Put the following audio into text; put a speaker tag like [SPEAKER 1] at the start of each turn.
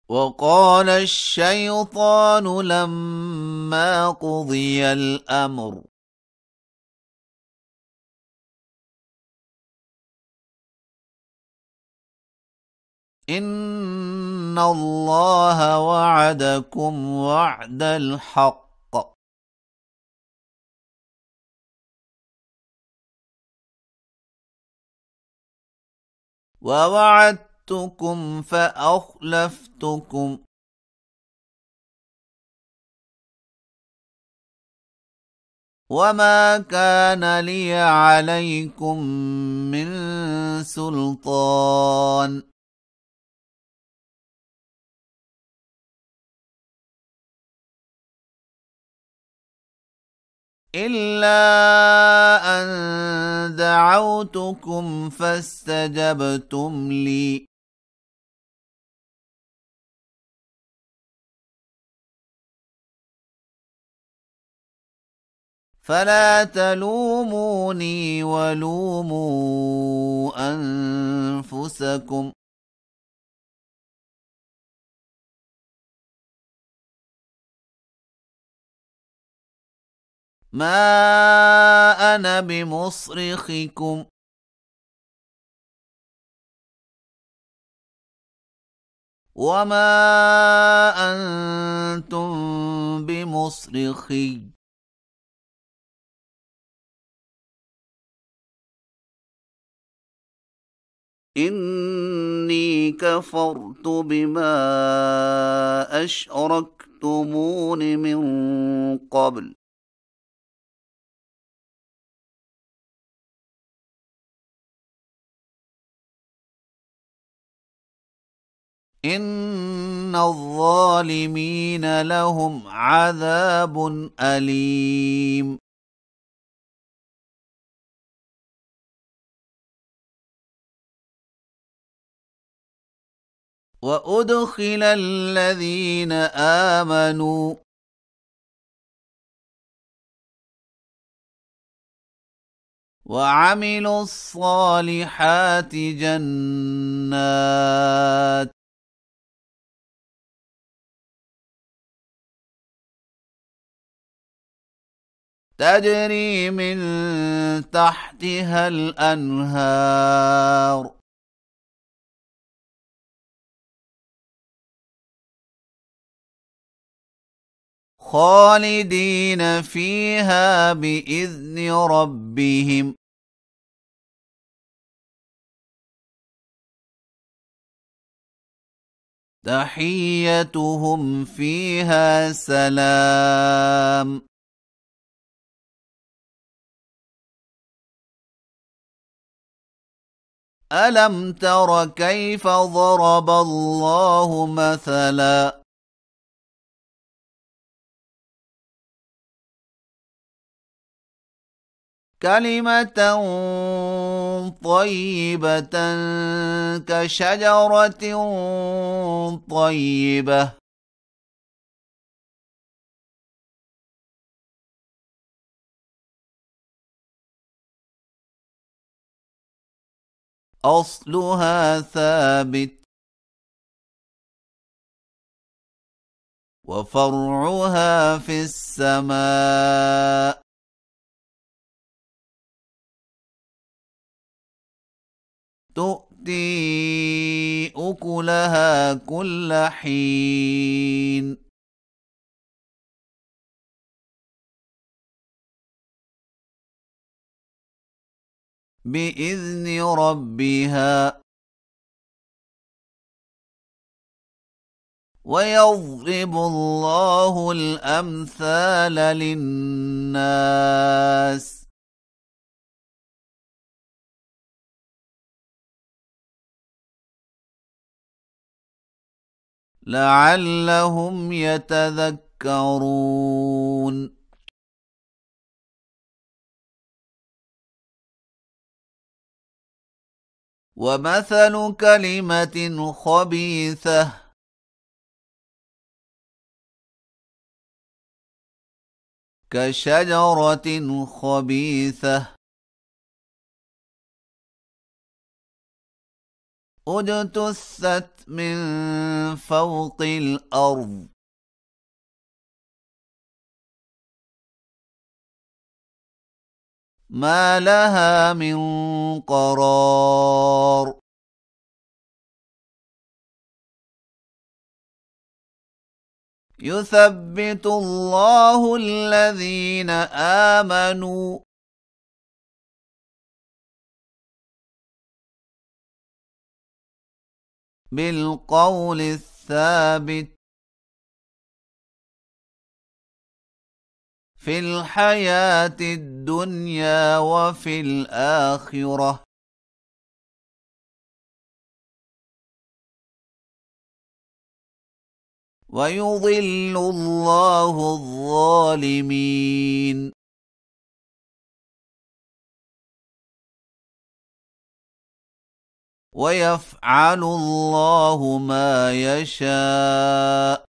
[SPEAKER 1] وقال الشيطان لما قضي الأمر إن الله وعدكم وعد الحق ووعدتكم فأخلفتكم وما كان لي عليكم من سلطان إلا أن دعوتكم فاستجبتم لي فلا تلوموني ولوموا أنفسكم ما أنا بمصرخكم وما أنتم بمصرخي إني كفرت بما أشركتمون من قبل إن الظالمين لهم عذاب أليم وأدخل الذين آمنوا وعملوا الصالحات جنات تجري من تحتها الأنهار خالدين فيها بإذن ربهم تحيتهم فيها سلام ألم تر كيف ضرب الله مثلا كلمة طيبة كشجرة طيبة أصلها ثابت وفرعها في السماء تؤتي أكلها كل حين بإذن ربها ويضرب الله الأمثال للناس لعلهم يتذكرون ومثل كلمة خبيثة كشجرة خبيثة اجتثت من فوق الأرض ما لها من قرار يثبت الله الذين آمنوا بالقول الثابت في الحياة الدنيا وفي الآخرة ويضل الله الظالمين ويفعل الله ما يشاء